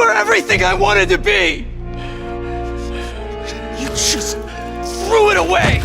were everything I wanted to be! You just threw it away!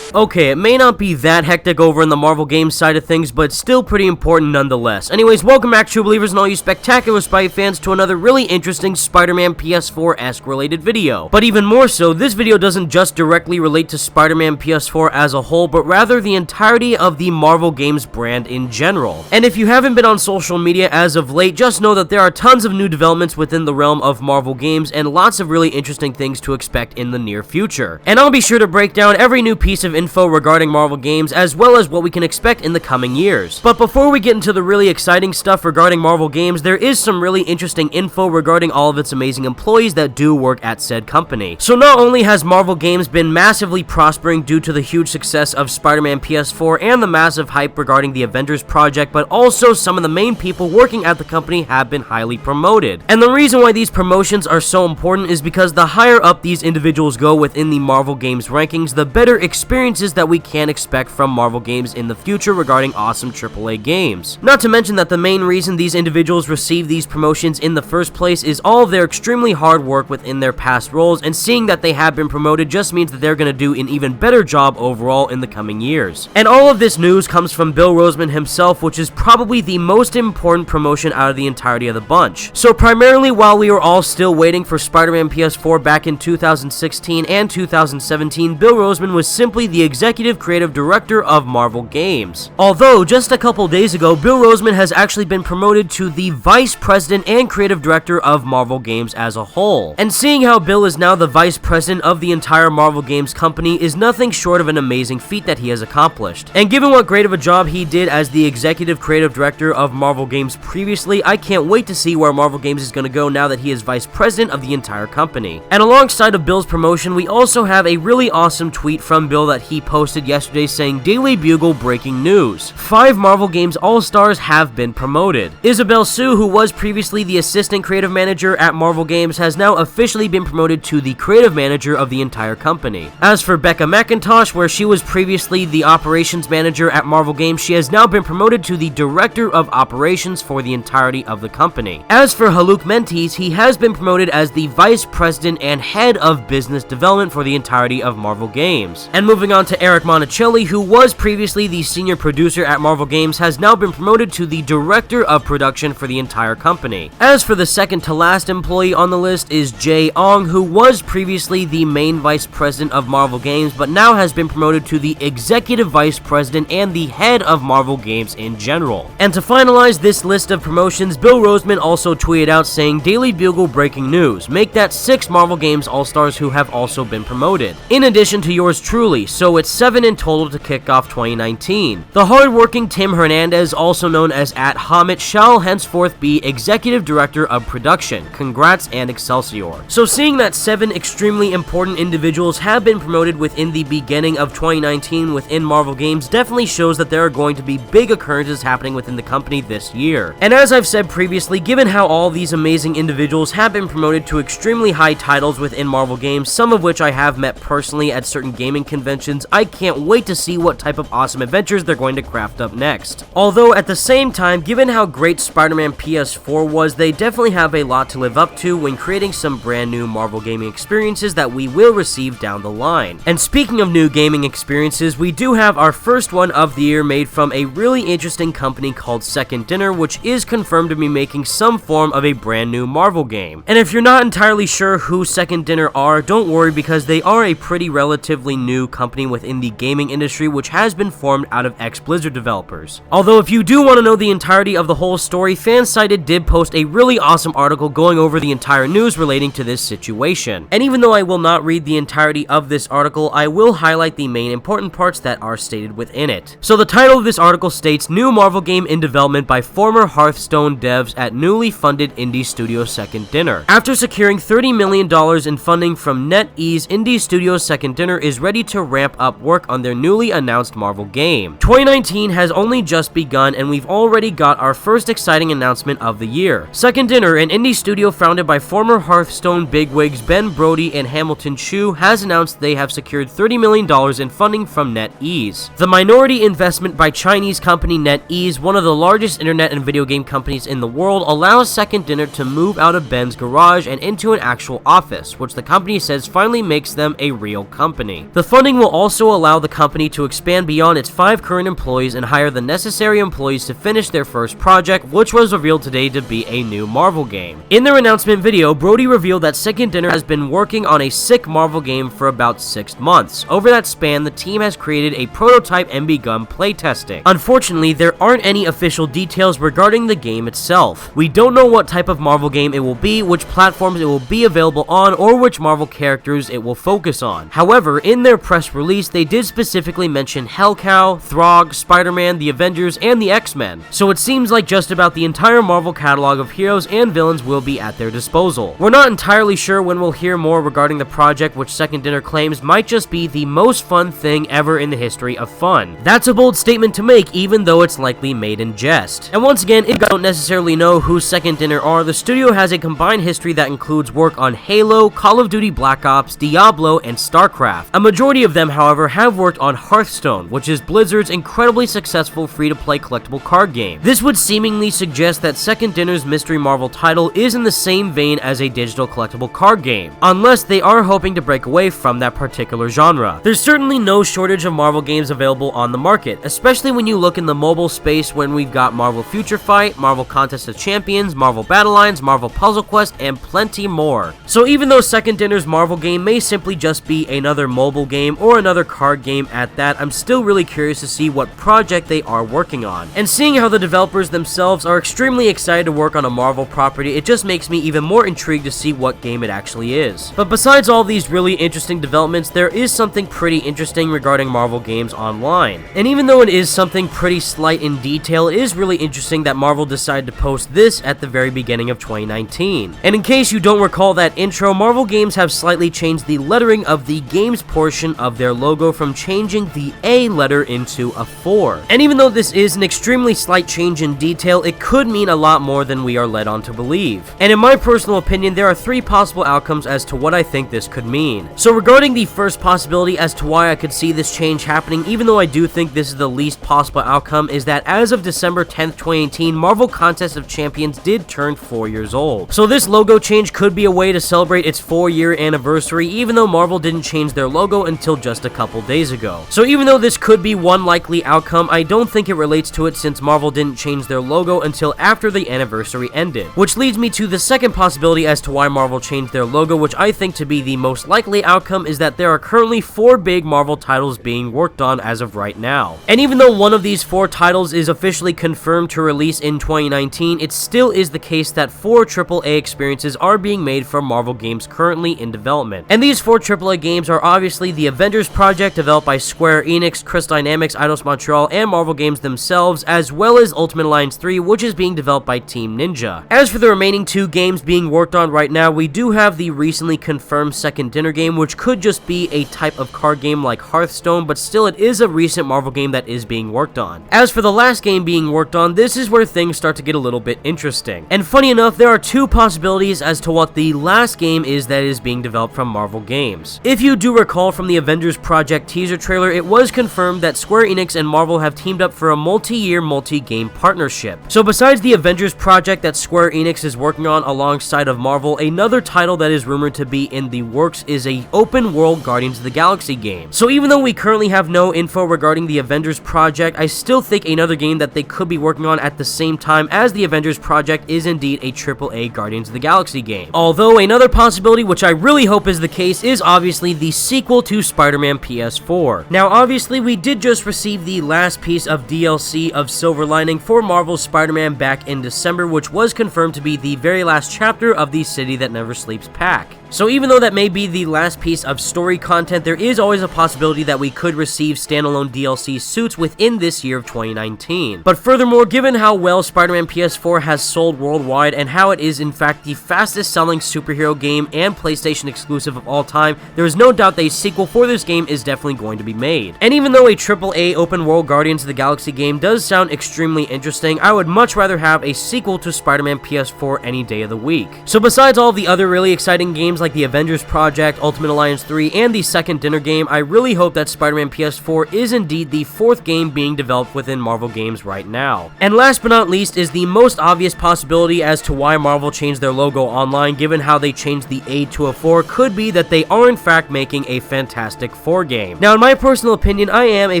Okay, it may not be that hectic over in the Marvel Games side of things, but still pretty important nonetheless. Anyways, welcome back, true believers and all you spectacular Spidey fans, to another really interesting Spider-Man PS4-esque related video. But even more so, this video doesn't just directly relate to Spider-Man PS4 as a whole, but rather the entirety of the Marvel Games brand in general. And if you haven't been on social media as of late, just know that there are tons of new developments within the realm of Marvel Games, and lots of really interesting things to expect in the near future. And I'll be sure to break down every new piece of info regarding Marvel Games, as well as what we can expect in the coming years. But before we get into the really exciting stuff regarding Marvel Games, there is some really interesting info regarding all of its amazing employees that do work at said company. So not only has Marvel Games been massively prospering due to the huge success of Spider-Man PS4 and the massive hype regarding the Avengers project, but also some of the main people working at the company have been highly promoted. And the reason why these promotions are so important is because the higher up these individuals go within the Marvel Games rankings, the better experiences that we can expect from Marvel Games in the future regarding awesome AAA games. Not to mention that the main reason these individuals receive these promotions in the first place is all of their extremely hard work within their past roles, and seeing that they have been promoted just means that they're going to do an even better job overall in the coming years. And all of this news comes from Bill Roseman himself, which is probably the most important promotion out of the entirety of the bunch. So primarily while we were all still waiting for Spider-Man PS4 back in 2016 and 2017, Bill Roseman was simply the executive creative director of Marvel Games. Although, just a couple days ago, Bill Roseman has actually been promoted to the vice president and creative director of Marvel Games as a whole. And seeing how Bill is now the vice president of the entire Marvel Games company is nothing short of an amazing feat that he has accomplished. And given what great of a job he did as the executive creative director of Marvel Games previously, I can't wait to see where Marvel Games is going to go now that he is vice president of the entire company. And alongside of Bill's promotion, we also have a really awesome tweet from Bill that he posted yesterday saying, "Daily Bugle breaking news. 5 Marvel Games All-Stars have been promoted. Isabel Sue, who was previously the assistant creative manager at Marvel Games, has now officially been promoted to the creative manager of the entire company. As for Becca McIntosh, where she was previously the operations manager at Marvel Games, she has now been promoted to the director of operations for the entirety of the company. As for Haluk Mentees, he has been promoted as the vice president and head of business development for the entirety of Marvel Games. And moving on to Eric Monticelli, who was previously the senior producer at Marvel Games, has now been promoted to the director of production for the entire company. As for the second to last employee on the list is Jay Ong, who was previously the main vice president of Marvel Games, but now has been promoted to the executive vice president and the head of Marvel Games in general. And to finalize this list of promotions, Bill Roseman also tweeted out saying, "Daily Bugle breaking news. Make that 6 Marvel Games All-Stars who have also been promoted. In addition to yours truly, so it's 7 in total to kick off 2019. The hardworking Tim Hernandez, also known as @Hamit, shall henceforth be Executive Director of Production. Congrats and Excelsior." So seeing that 7 extremely important individuals have been promoted within the beginning of 2019 within Marvel Games definitely shows that there are going to be big occurrences happening within the company this year. And as I've said previously, given how all these amazing individuals have been promoted to extremely high titles within Marvel Games, some of which I have met personally at certain gaming conventions, I can't wait to see what type of awesome adventures they're going to craft up next. Although at the same time, given how great Spider-Man PS4 was, they definitely have a lot to live up to when creating some brand new Marvel gaming experiences that we will receive down the line. And speaking of new gaming experiences, we do have our first one of the year made from a really interesting company called Second Dinner, which is confirmed to be making some form of a brand new Marvel game. And if you're not entirely sure who Second Dinner are, don't worry, because they are a pretty relatively new company within the gaming industry, which has been formed out of ex-Blizzard developers. Although if you do want to know the entirety of the whole story, Fansided did post a really awesome article going over the entire news relating to this situation. And even though I will not read the entirety of this article, I will highlight the main important parts that are stated within it. So the title of this article states, "New Marvel game in development by former Hearthstone devs at newly funded indie studio Second Dinner. After securing $30 million in funding from NetEase, indie studio Second Dinner is ready to ramp ramp up work on their newly announced Marvel game. 2019 has only just begun, and we've already got our first exciting announcement of the year. Second Dinner, an indie studio founded by former Hearthstone bigwigs Ben Brody and Hamilton Chu, has announced they have secured $30 million in funding from NetEase. The minority investment by Chinese company NetEase, one of the largest internet and video game companies in the world, allows Second Dinner to move out of Ben's garage and into an actual office, which the company says finally makes them a real company. The funding will also allow the company to expand beyond its 5 current employees and hire the necessary employees to finish their first project, which was revealed today to be a new Marvel game. In their announcement video, Brody revealed that Second Dinner has been working on a sick Marvel game for about 6 months. Over that span, the team has created a prototype and begun playtesting. Unfortunately, there aren't any official details regarding the game itself. We don't know what type of Marvel game it will be, which platforms it will be available on, or which Marvel characters it will focus on. However, in their press release, they did specifically mention Hellcow, Throg, Spider-Man, the Avengers, and the X-Men. So it seems like just about the entire Marvel catalog of heroes and villains will be at their disposal. We're not entirely sure when we'll hear more regarding the project, which Second Dinner claims might just be the most fun thing ever in the history of fun. That's a bold statement to make, even though it's likely made in jest. And once again, if you don't necessarily know who Second Dinner are, the studio has a combined history that includes work on Halo, Call of Duty Black Ops, Diablo, and StarCraft. A majority of them, however, have worked on Hearthstone, which is Blizzard's incredibly successful free-to-play collectible card game. This would seemingly suggest that Second Dinner's mystery Marvel title is in the same vein as a digital collectible card game, unless they are hoping to break away from that particular genre. There's certainly no shortage of Marvel games available on the market, especially when you look in the mobile space when we've got Marvel Future Fight, Marvel Contest of Champions, Marvel Battle Lines, Marvel Puzzle Quest, and plenty more. So even though Second Dinner's Marvel game may simply just be another mobile game or another card game at that, I'm still really curious to see what project they are working on. And seeing how the developers themselves are extremely excited to work on a Marvel property, it just makes me even more intrigued to see what game it actually is. But besides all these really interesting developments, there is something pretty interesting regarding Marvel games online. And even though it is something pretty slight in detail, it is really interesting that Marvel decided to post this at the very beginning of 2019. And in case you don't recall that intro, Marvel games have slightly changed the lettering of the games portion of their logo from changing the A letter into a 4. And even though this is an extremely slight change in detail, it could mean a lot more than we are led on to believe. And in my personal opinion, there are 3 possible outcomes as to what I think this could mean. So regarding the first possibility as to why I could see this change happening, even though I do think this is the least possible outcome, is that as of December 10th, 2018, Marvel Contest of Champions did turn 4 years old. So this logo change could be a way to celebrate its 4-year anniversary, even though Marvel didn't change their logo until just a couple days ago. So even though this could be one likely outcome, I don't think it relates to it since Marvel didn't change their logo until after the anniversary ended. Which leads me to the second possibility as to why Marvel changed their logo, which I think to be the most likely outcome, is that there are currently 4 big Marvel titles being worked on as of right now. And even though one of these 4 titles is officially confirmed to release in 2019, it still is the case that 4 AAA experiences are being made for Marvel games currently in development. And these 4 AAA games are obviously the Avengers project developed by Square Enix, Crystal Dynamics, Eidos Montreal, and Marvel Games themselves, as well as Ultimate Alliance 3, which is being developed by Team Ninja. As for the remaining 2 games being worked on right now, we do have the recently confirmed Second Dinner game, which could just be a type of card game like Hearthstone, but still it is a recent Marvel game that is being worked on. As for the last game being worked on, this is where things start to get a little bit interesting. And funny enough, there are 2 possibilities as to what the last game is that is being developed from Marvel Games. If you do recall from the Avengers Project teaser trailer, it was confirmed that Square Enix and Marvel have teamed up for a multi-year, multi-game partnership. So besides the Avengers Project that Square Enix is working on alongside of Marvel, another title that is rumored to be in the works is a open-world Guardians of the Galaxy game. So even though we currently have no info regarding the Avengers Project, I still think another game that they could be working on at the same time as the Avengers Project is indeed a AAA Guardians of the Galaxy game. Although another possibility, which I really hope is the case, is obviously the sequel to Spider-Man PS4. Now obviously we did just receive the last piece of DLC of Silver Lining for Marvel's Spider-Man back in December, which was confirmed to be the very last chapter of the City That Never Sleeps pack. So even though that may be the last piece of story content, there is always a possibility that we could receive standalone DLC suits within this year of 2019. But furthermore, given how well Spider-Man PS4 has sold worldwide and how it is in fact the fastest selling superhero game and PlayStation exclusive of all time, there is no doubt that a sequel for this game is definitely going to be made. And even though a AAA open world Guardians of the Galaxy game does sound extremely interesting, I would much rather have a sequel to Spider-Man PS4 any day of the week. So besides all of the other really exciting games like the Avengers Project, Ultimate Alliance 3, and the second dinner game, I really hope that Spider-Man PS4 is indeed the fourth game being developed within Marvel Games right now. And last but not least is the most obvious possibility as to why Marvel changed their logo online, given how they changed the A to a 4, could be that they are in fact making a Fantastic Four game. Now, in my personal opinion, I am a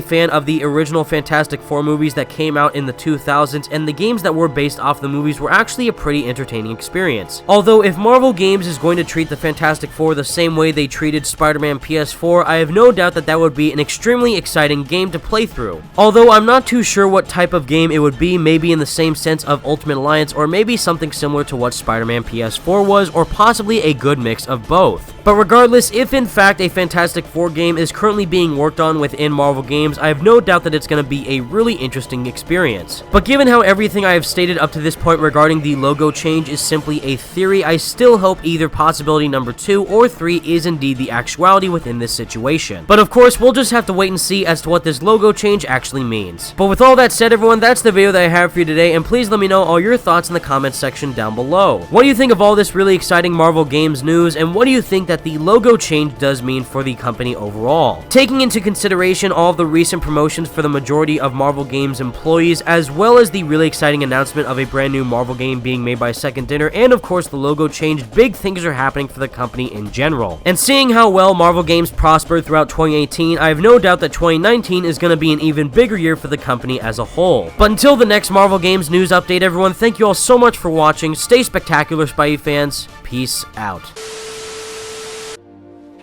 fan of the original Fantastic Four movies that came out in the 2000s, and the games that were based off the movies were actually a pretty entertaining experience. Although, if Marvel Games is going to treat the Fantastic Four the same way they treated Spider-Man PS4, I have no doubt that that would be an extremely exciting game to play through. Although I'm not too sure what type of game it would be, maybe in the same sense of Ultimate Alliance, or maybe something similar to what Spider-Man PS4 was, or possibly a good mix of both. But regardless, if in fact a Fantastic Four game is currently being worked on within Marvel Games, I have no doubt that it's going to be a really interesting experience. But given how everything I have stated up to this point regarding the logo change is simply a theory, I still hope either possibility number 2 or 3 is indeed the actuality within this situation. But of course, we'll just have to wait and see as to what this logo change actually means. But with all that said, everyone, that's the video that I have for you today, and please let me know all your thoughts in the comments section down below. What do you think of all this really exciting Marvel Games news, and what do you think that the logo change does mean for the company overall? Taking into consideration all of the recent promotions for the majority of Marvel Games employees, as well as the really exciting announcement of a brand new Marvel game being made by Second Dinner, and of course the logo change, big things are happening for the company in general. And seeing how well Marvel Games prospered throughout 2018, I have no doubt that 2019 is going to be an even bigger year for the company as a whole. But until the next Marvel Games news update, everyone, thank you all so much for watching. Stay spectacular, Spidey fans. Peace out.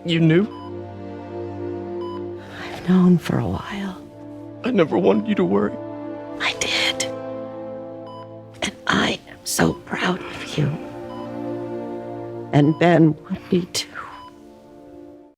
You knew? I've known for a while. I never wanted you to worry. I did. And I am so proud of you. And Ben would be too.